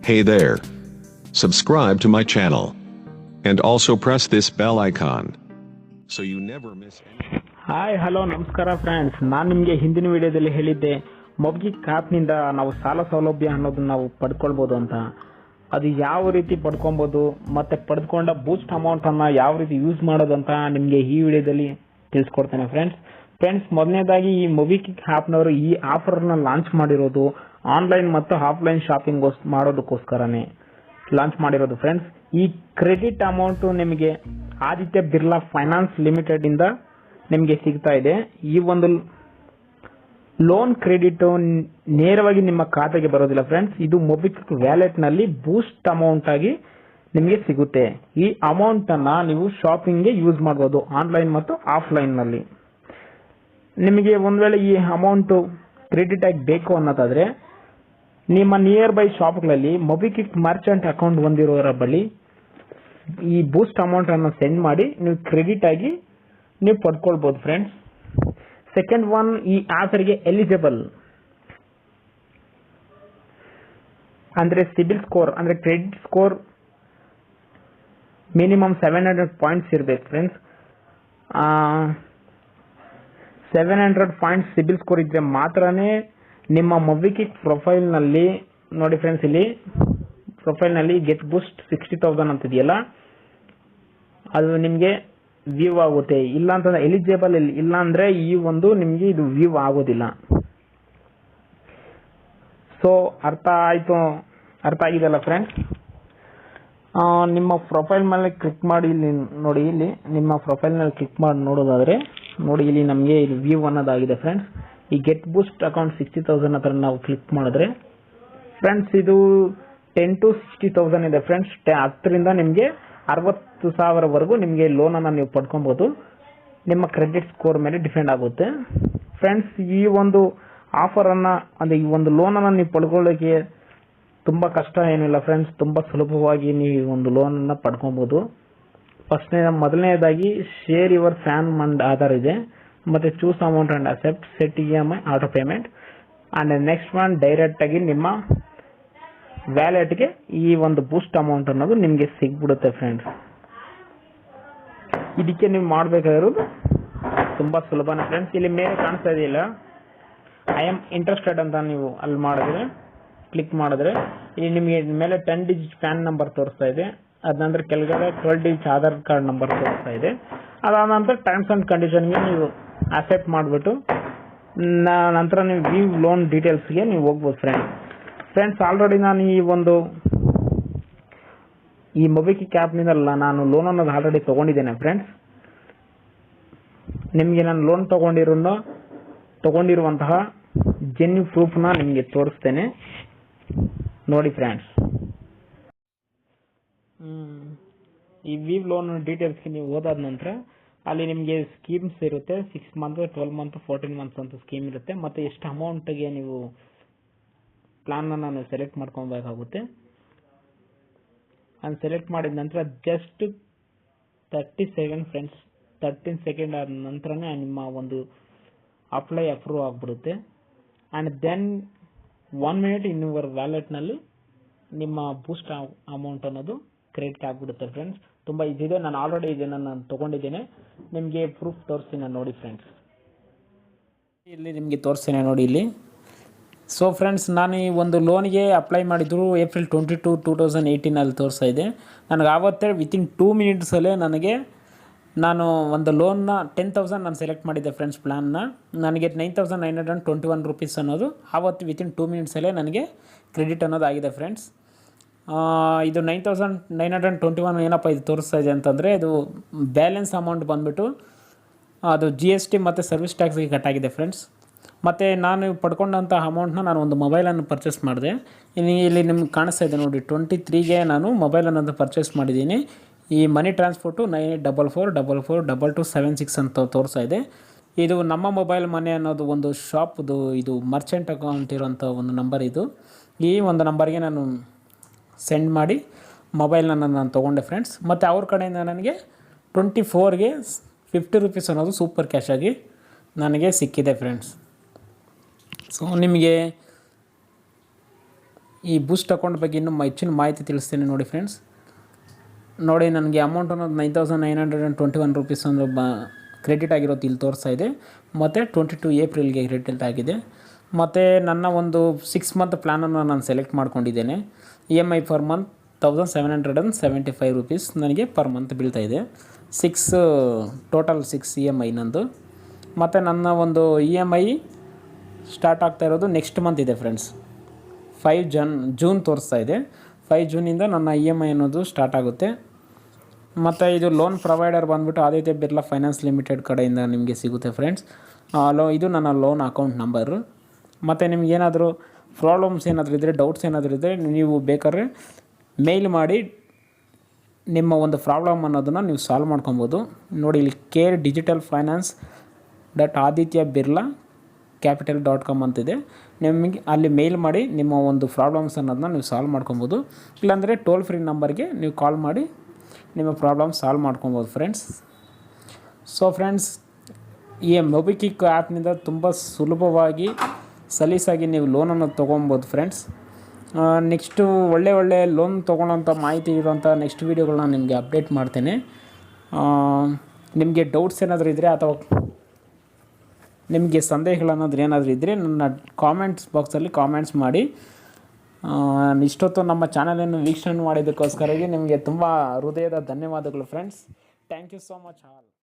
Hey there. Subscribe to my channel. And also press this bell icon. So you never miss any. Hi hello ನಮಸ್ಕಾರ friends, ನಾನು ನಿಮಗೆ ಹಿಂದಿನ ವಿಡಿಯೋದಲ್ಲಿ ಹೇಳಿದ್ದೆ Mobi ಆ್ಯಪ್ನಿಂದ ನಾವು ಸಾಲ ಸೌಲಭ್ಯ ಅನ್ನೋದನ್ನ ನಾವು ಪಡ್ಕೊಳ್ಬೋದು ಅಂತ. ಅದು ಯಾವ ರೀತಿ ಪಡ್ಕೊಬೋದು ಮತ್ತು ಪಡೆದುಕೊಂಡ ಬೂಸ್ಟ್ ಅಮೌಂಟನ್ನು ಯಾವ ರೀತಿ ಯೂಸ್ ಮಾಡೋದು ಅಂತ ನಿಮಗೆ ಈ ವಿಡಿಯೋದಲ್ಲಿ ತಿಳಿಸ್ಕೊಡ್ತೇನೆ ಫ್ರೆಂಡ್ಸ್. ಮೊದಲನೇದಾಗಿ ಈ ಮೊಬಿ ಆ್ಯಪ್ನವರು ಈ ಆಫರ್ನ ಲಾಂಚ್ ಮಾಡಿರೋದು ಆನ್ಲೈನ್ ಮತ್ತು ಆಫ್ಲೈನ್ ಶಾಪಿಂಗ್ ಮಾಡೋದಕ್ಕೋಸ್ಕರನೇ ಲಾಂಚ್ ಮಾಡಿರೋದು ಫ್ರೆಂಡ್ಸ್. ಈ ಕ್ರೆಡಿಟ್ ಅಮೌಂಟು ನಿಮಗೆ ಆದಿತ್ಯ ಬಿರ್ಲಾ ಫೈನಾನ್ಸ್ ಲಿಮಿಟೆಡ್ ಇಂದ ನಿಮಗೆ ಸಿಗ್ತಾ ಇದೆ. ಈ ಒಂದು ಲೋನ್ ಕ್ರೆಡಿಟ್ ನೇರವಾಗಿ ನಿಮ್ಮ ಖಾತೆಗೆ ಬರೋದಿಲ್ಲ ಫ್ರೆಂಡ್ಸ್. ಇದು ಮೊಬಿಕ್ವಿಕ್ ವ್ಯಾಲೆಟ್ ನಲ್ಲಿ ಬೂಸ್ಟ್ ಅಮೌಂಟ್ ಆಗಿ ನಿಮಗೆ ಸಿಗುತ್ತೆ. ಈ ಅಮೌಂಟ್ ಅನ್ನ ನೀವು ಶಾಪಿಂಗ್ಗೆ ಯೂಸ್ ಮಾಡಬಹುದು ಆನ್ಲೈನ್ ಮತ್ತು ಆಫ್ಲೈನ್ ನಲ್ಲಿ. ನಿಮಗೆ ಒಂದ್ ವೇಳೆ ಈ ಅಮೌಂಟ್ ಕ್ರೆಡಿಟ್ ಆಗಿ ಬೇಕು ಅನ್ನೋದಾದ್ರೆ ನಿಮ್ಮ ನಿಯರ್ ಬೈ ಶಾಪ್ಗಳಲ್ಲಿ ಮೊಬಿಕ್ವಿಕ್ ಮರ್ಚೆಂಟ್ ಅಕೌಂಟ್ ಹೊಂದಿರೋರ ಬಳಿ ಈ ಬೂಸ್ಟ್ ಅಮೌಂಟ್ ಅನ್ನು ಸೆಂಡ್ ಮಾಡಿ ನೀವು ಕ್ರೆಡಿಟ್ ಆಗಿ ನೀವು ಪಡ್ಕೊಳ್ಬಹುದು ಫ್ರೆಂಡ್ಸ್. ಸೆಕೆಂಡ್ ಒನ್, ಈ ಆಫರ್ಗೆ ಎಲಿಜಿಬಲ್ ಅಂದ್ರೆ ಸಿಬಿಲ್ ಸ್ಕೋರ್ ಅಂದ್ರೆ ಕ್ರೆಡಿಟ್ ಸ್ಕೋರ್ ಮಿನಿಮಮ್ 700 ಪಾಯಿಂಟ್ಸ್ ಇರಬೇಕು ಫ್ರೆಂಡ್ಸ್. 700 ಪಾಯಿಂಟ್ಸ್ ಸಿಬಿಲ್ ಸ್ಕೋರ್ ಇದ್ರೆ ಮಾತ್ರನೇ ನಿಮ್ಮ ಮೊಬಿಕ್ವಿಕ್ ಪ್ರೊಫೈಲ್ ನಲ್ಲಿ ನೋಡಿ ಫ್ರೆಂಡ್ಸ್, ಇಲ್ಲಿ ಪ್ರೊಫೈಲ್ ನಲ್ಲಿ ಗೆಟ್ ಬೂಸ್ಟ್ 60,000 ಅಂತ ಇದೆಯಲ್ಲ, ಅದು ನಿಮಗೆ ವ್ಯೂ ಆಗುತ್ತೆ. ಇಲ್ಲ ಅಂತಂದ್ರೆ ಎಲಿಜಿಬಲ್ ಇಲ್ಲ ಅಂದ್ರೆ ಈ ಒಂದು ನಿಮಗೆ ಇದು ವ್ಯೂ ಆಗೋದಿಲ್ಲ. ಸೊ ಅರ್ಥ ಆಗಿದೆಲ್ಲ ಫ್ರೆಂಡ್ಸ್. ನಿಮ್ಮ ಪ್ರೊಫೈಲ್ ಮೇಲೆ ಕ್ಲಿಕ್ ಮಾಡಿ ಇಲ್ಲಿ ನೋಡಿ, ಇಲ್ಲಿ ನಿಮ್ಮ ಪ್ರೊಫೈಲ್ ಮೇಲೆ ಕ್ಲಿಕ್ ಮಾಡಿ ನೋಡೋದಾದ್ರೆ ನೋಡಿ, ಇಲ್ಲಿ ನಮಗೆ ಇದು ವ್ಯೂ ಅನ್ನೋದಾಗಿದೆ ಫ್ರೆಂಡ್ಸ್. ಈ ಗೆಟ್ ಬೂಸ್ಟ್ ಅಕೌಂಟ್ 60,000 ಹತ್ರ ನಾವು ಕ್ಲಿಕ್ ಮಾಡಿದ್ರೆ ಫ್ರೆಂಡ್ಸ್ ಇದು 10 to 60,000 ಇದೆ ಫ್ರೆಂಡ್ಸ್. 10ರಿಂದ ನಿಮಗೆ 60,000 ವರೆಗೂ ನಿಮಗೆ ಲೋನ್ ಅನ್ನ ನೀವು ಪಡ್ಕೊಬಹುದು. ನಿಮ್ಮ ಕ್ರೆಡಿಟ್ ಸ್ಕೋರ್ ಮೇಲೆ ಡಿಪೆಂಡ್ ಆಗುತ್ತೆ ಫ್ರೆಂಡ್ಸ್. ಈ ಒಂದು ಆಫರ್ ಅನ್ನ ಅಂದ್ರೆ ಈ ಒಂದು ಲೋನ್ ಅನ್ನ ನೀವು ಪಡ್ಕೊಳ್ಳೋಕೆ ತುಂಬಾ ಕಷ್ಟ ಏನಿಲ್ಲ ಫ್ರೆಂಡ್ಸ್. ತುಂಬಾ ಸುಲಭವಾಗಿ ನೀವು ಒಂದು ಲೋನ್ ಅನ್ನ ಪಡ್ಕೊಬಹುದು. ಮೊದಲನೇದಾಗಿ share your fan and Aadhaar ಇದೆ, ಮತ್ತೆ choose amount and accept, set EMI auto payment, and next one direct ಆಗಿ ನಿಮ್ಮ ವ್ಯಾಲೆಟ್ಗೆ ಈ ಒಂದು ಬೂಸ್ಟ್ ಅಮೌಂಟ್ ಅನ್ನೋದು ನಿಮಗೆ ಸಿಗ್ಬಿಡುತ್ತೆ ಫ್ರೆಂಡ್ಸ್. ಇದಕ್ಕೆ ನೀವು ಮಾಡಬೇಕಾಗಿರೋದು ತುಂಬಾ ಸುಲಭನೇ ಫ್ರೆಂಡ್ಸ್. ಇಲ್ಲಿ ಮೇಲೆ ಕಾಣಿಸ್ತಾ ಇದೆಯಲ್ಲ ಐ ಆಮ್ ಇಂಟ್ರೆಸ್ಟೆಡ್ ಅಂತ ನೀವು ಅಲ್ಲಿ ಮಾಡಿದ್ರೆ ಕ್ಲಿಕ್ ಮಾಡಿದ್ರೆ ಇಲ್ಲಿ ನಿಮಗೆ ಮೇಲೆ 10 ಡಿಜಿಟ್ ಪ್ಯಾನ್ ನಂಬರ್ ತೋರಿಸ್ತಾ ಇದೆ. ಅದ ನಂತರ ಕೆಳಗಡೆ 12 ಡಿಜಿಟ್ ಆಧಾರ್ ಕಾರ್ಡ್ ನಂಬರ್ ತೋರಿಸ್ತಾ ಇದೆ. ಅದಾದ ನಂತರ ಟರ್ಮ್ಸ್ ಅಂಡ್ ಕಂಡೀಷನ್ಗೆ ನೀವು ಅಕ್ಸೆಪ್ಟ್ ಮಾಡಿಬಿಟ್ಟು ನಂತರ ನೀವು ವ್ಯೂ ಲೋನ್ ಡೀಟೇಲ್ಸ್ಗೆ ನೀವು ಹೋಗ್ಬೋದು ಫ್ರೆಂಡ್ಸ್. ಆಲ್ರೆಡಿ ನಾನು ಈ ಮೊಬಿಕ್ವಿಕ್ ಆ್ಯಪ್ನಿಂದ ನಾನು ಲೋನ್ ಅನ್ನೋದು ಆಲ್ರೆಡಿ ತಗೊಂಡಿದ್ದೇನೆ ಫ್ರೆಂಡ್ಸ್. ನಿಮಗೆ ನಾನು ಲೋನ್ ತಗೊಂಡಿರುವಂತಹ ಜೆನ್ಯು ಪ್ರೂಫ್ನ ನಿಮಗೆ ತೋರಿಸ್ತೇನೆ ನೋಡಿ ಫ್ರೆಂಡ್ಸ್. ಈ ವ್ಯೂ ಲೋನ್ ಡೀಟೇಲ್ಸ್ಗೆ ನೀವು ಓದಾದ ನಂತರ ಅಲ್ಲಿ ನಿಮಗೆ ಸ್ಕೀಮ್ಸ್ ಇರುತ್ತೆ. 6 ಮಂತ್, 12 ಮಂತ್, 14 ಮಂತ್ಸ್ ಅಂತ ಸ್ಕೀಮ್ ಇರುತ್ತೆ. ಮತ್ತೆ ಎಷ್ಟು ಅಮೌಂಟ್ಗೆ ನೀವು ಪ್ಲಾನ್ ನಾನು ಸೆಲೆಕ್ಟ್ ಮಾಡ್ಕೊಬೇಕಾಗುತ್ತೆ. ನಾನು ಸೆಲೆಕ್ಟ್ ಮಾಡಿದ ನಂತರ ಜಸ್ಟ್ 37 ಫ್ರೆಂಡ್ಸ್ 13 ಸೆಕೆಂಡ್ ಆದ ನಂತರನೇ ನಿಮ್ಮ ಒಂದು ಅಪ್ರೂವ್ ಆಗಿಬಿಡುತ್ತೆ. And then 1 minute in your ವ್ಯಾಲೆಟ್ನಲ್ಲಿ ನಿಮ್ಮ ಬೂಸ್ಟ್ ಅಮೌಂಟ್ ಅನ್ನೋದು ಕ್ರೆಡಿಟ್ ಆಗಿಬಿಡುತ್ತೆ ಫ್ರೆಂಡ್ಸ್. ತುಂಬ ಈಸಿ ಇದೆ. ನಾನು ಆಲ್ರೆಡಿ ಇದನ್ನು ನಾನು ತೊಗೊಂಡಿದ್ದೇನೆ. ನಿಮಗೆ ಪ್ರೂಫ್ ತೋರಿಸ್ತೀನಿ ನೋಡಿ ಫ್ರೆಂಡ್ಸ್. ಇಲ್ಲಿ ನಿಮಗೆ ತೋರಿಸ್ತೇನೆ ನೋಡಿ ಇಲ್ಲಿ. ಸೊ ಫ್ರೆಂಡ್ಸ್, ನಾನು ಈ ಒಂದು ಲೋನ್ಗೆ ಅಪ್ಲೈ ಮಾಡಿದ್ರು ಏಪ್ರಿಲ್ 22, 2018 ತೋರಿಸ್ತಾ ಇದೆ. ನನಗೆ ಆವತ್ತೇ ವಿತಿನ್ 2 ಮಿನಿಟ್ಸಲ್ಲೇ ನಾನು ಒಂದು ಲೋನ್ನ 10,000 ನಾನು ಸೆಲೆಕ್ಟ್ ಮಾಡಿದ್ದೆ ಫ್ರೆಂಡ್ಸ್. ಪ್ಲ್ಯಾನ್ನ ನನಗೆ 9,921 ರುಪೀಸ್ ಅನ್ನೋದು ಆವತ್ತು ವಿತಿನ್ 2 ಮಿನಿಟ್ಸಲ್ಲೇ ನನಗೆ ಕ್ರೆಡಿಟ್ ಅನ್ನೋದು ಆಗಿದೆ ಫ್ರೆಂಡ್ಸ್. ಇದು 9,921 ಏನಪ್ಪ ಇದು ತೋರಿಸ್ತಾ ಇದೆ ಅಂತಂದರೆ ಇದು ಬ್ಯಾಲೆನ್ಸ್ ಅಮೌಂಟ್ ಬಂದುಬಿಟ್ಟು ಅದು GST ಮತ್ತು ಸರ್ವಿಸ್ ಟ್ಯಾಕ್ಸ್ಗೆ ಕಟ್ಟಾಗಿದೆ ಫ್ರೆಂಡ್ಸ್. ಮತ್ತು ನಾನು ಪಡ್ಕೊಂಡಂಥ ಅಮೌಂಟ್ನ ನಾನು ಒಂದು ಮೊಬೈಲನ್ನು ಪರ್ಚೇಸ್ ಮಾಡಿದೆ. ಇಲ್ಲಿ ನಿಮ್ಗೆ ಕಾಣಿಸ್ತಾ ಇದೆ ನೋಡಿ, 23ಗೆ ನಾನು ಮೊಬೈಲನ್ನು ಪರ್ಚೇಸ್ ಮಾಡಿದ್ದೀನಿ. ಈ ಮನಿ ಟ್ರಾನ್ಸ್ಫೋರ್ಟು 9844442276 ಅಂತ ತೋರಿಸ್ತಾ ಇದೆ. ಇದು ನಮ್ಮ ಮೊಬೈಲ್ ಮನೆ ಅನ್ನೋದು ಒಂದು ಶಾಪ್ದು ಇದು ಮರ್ಚೆಂಟ್ ಅಕೌಂಟ್ ಇರೋಂಥ ಒಂದು ನಂಬರ್ ಇದು. ಈ ಒಂದು ನಂಬರ್ಗೆ ನಾನು ಸೆಂಡ್ ಮಾಡಿ ಮೊಬೈಲ್ನ ನಾನು ತೊಗೊಂಡೆ ಫ್ರೆಂಡ್ಸ್. ಮತ್ತು ಅವ್ರ ಕಡೆಯಿಂದ ನನಗೆ 24ಗೆ 50 ರುಪೀಸ್ ಅನ್ನೋದು ಸೂಪರ್ ಕ್ಯಾಶ್ ಆಗಿ ನನಗೆ ಸಿಕ್ಕಿದೆ ಫ್ರೆಂಡ್ಸ್. ಸೊ ನಿಮಗೆ ಈ ಬೂಸ್ಟ್ ಅಕೌಂಟ್ ಬಗ್ಗೆ ಇನ್ನೂ ಹೆಚ್ಚಿನ ಮಾಹಿತಿ ತಿಳಿಸ್ತೀನಿ ನೋಡಿ ಫ್ರೆಂಡ್ಸ್. ನೋಡಿ ನನಗೆ ಅಮೌಂಟ್ ಅನ್ನೋದು 9921 ರೂಪೀಸ್ ಒಂದು ಕ್ರೆಡಿಟ್ ಆಗಿರೋದು ಇಲ್ಲಿ ತೋರಿಸ್ತಾ ಇದೆ. ಮತ್ತು 22 ಏಪ್ರಿಲ್ಗೆ ಕ್ರೆಡಿಟ್ ಆಗಿದೆ. ಮತ್ತು ನನ್ನ ಒಂದು 6 ಮಂತ್ ಪ್ಲ್ಯಾನನ್ನು ನಾನು ಸೆಲೆಕ್ಟ್ ಮಾಡ್ಕೊಂಡಿದ್ದೇನೆ. EMI ಪರ್ ಮಂತ್ 1775 ರೂಪೀಸ್ ನನಗೆ ಪರ್ ಮಂತ್ ಬೀಳ್ತಾಯಿದೆ. ಟೋಟಲ್ 6 EMI ನಂದು. ಮತ್ತು ನನ್ನ ಒಂದು EMI ಸ್ಟಾರ್ಟ್ ಆಗ್ತಾ ಇರೋದು ನೆಕ್ಸ್ಟ್ ಮಂತ್ ಇದೆ ಫ್ರೆಂಡ್ಸ್. 5 ಜೂನ್ ತೋರಿಸ್ತಾ ಇದೆ. 5 ಜೂನಿಂದ ನನ್ನ EMI ಅನ್ನೋದು ಸ್ಟಾರ್ಟ್ ಆಗುತ್ತೆ. ಮತ್ತು ಇದು ಲೋನ್ ಪ್ರೊವೈಡರ್ ಬಂದುಬಿಟ್ಟು ಆದಿತ್ಯ ಬಿರ್ಲಾ ಫೈನಾನ್ಸ್ ಲಿಮಿಟೆಡ್ ಕಡೆಯಿಂದ ನಿಮಗೆ ಸಿಗುತ್ತೆ ಫ್ರೆಂಡ್ಸ್. ಇದು ನನ್ನ ಲೋನ್ ಅಕೌಂಟ್ ನಂಬರು. ಮತ್ತು ನಿಮಗೇನಾದರೂ ಪ್ರಾಬ್ಲಮ್ಸ್ ಏನಾದರೂ ಇದ್ದರೆ, ಡೌಟ್ಸ್ ಏನಾದರೂ ಇದ್ದರೆ ನೀವು ಬೇಕಾದ್ರೆ ಮೇಲ್ ಮಾಡಿ ನಿಮ್ಮ ಒಂದು ಪ್ರಾಬ್ಲಮ್ ಅನ್ನೋದನ್ನು ನೀವು ಸಾಲ್ವ್ ಮಾಡ್ಕೊಬೋದು. ನೋಡಿ ಇಲ್ಲಿ care@adityaBirlaCapital.com ಅಂತಿದೆ. ನಿಮಗೆ ಅಲ್ಲಿ ಮೇಲ್ ಮಾಡಿ ನಿಮ್ಮ ಒಂದು ಪ್ರಾಬ್ಲಮ್ಸ್ ಅನ್ನೋದನ್ನ ನೀವು ಸಾಲ್ವ್ ಮಾಡ್ಕೊಬೋದು. ಇಲ್ಲಾಂದರೆ ಟೋಲ್ ಫ್ರೀ ನಂಬರ್ಗೆ ನೀವು ಕಾಲ್ ಮಾಡಿ ನಿಮ್ಮ ಪ್ರಾಬ್ಲಮ್ ಸಾಲ್ವ್ ಮಾಡ್ಕೊಬೋದು ಫ್ರೆಂಡ್ಸ್. ಸೊ ಫ್ರೆಂಡ್ಸ್, ಈ ಮೊಬಿಕ್ವಿಕ್ ಆ್ಯಪ್ನಿಂದ ತುಂಬ ಸುಲಭವಾಗಿ ಸಲೀಸಾಗಿ ನೀವು ಲೋನನ್ನು ತೊಗೊಬೋದು ಫ್ರೆಂಡ್ಸ್. ನೆಕ್ಸ್ಟು ಒಳ್ಳೆ ಲೋನ್ ತೊಗೊಳ್ಳೋಂಥ ಮಾಹಿತಿ ಇರೋಂಥ ನೆಕ್ಸ್ಟ್ ವೀಡಿಯೋಗಳನ್ನ ನಿಮಗೆ ಅಪ್ಡೇಟ್ ಮಾಡ್ತೇನೆ. ನಿಮಗೆ ಡೌಟ್ಸ್ ಏನಾದರೂ ಇದ್ದರೆ ಅಥವಾ ನಿಮಗೆ ಸಂದೇಹಗಳನ್ನೋದು ಏನಾದರೂ ಇದ್ದರೆ ನನ್ನ ಕಾಮೆಂಟ್ಸ್ ಬಾಕ್ಸಲ್ಲಿ ಕಾಮೆಂಟ್ಸ್ ಮಾಡಿ. ಇಷ್ಟೊತ್ತು ನಮ್ಮ ಚಾನಲನ್ನು ವೀಕ್ಷಣೆ ಮಾಡಿದ್ದಕ್ಕೋಸ್ಕರ ನಿಮಗೆ ತುಂಬ ಹೃದಯದ ಧನ್ಯವಾದಗಳು friends. Thank you so much all.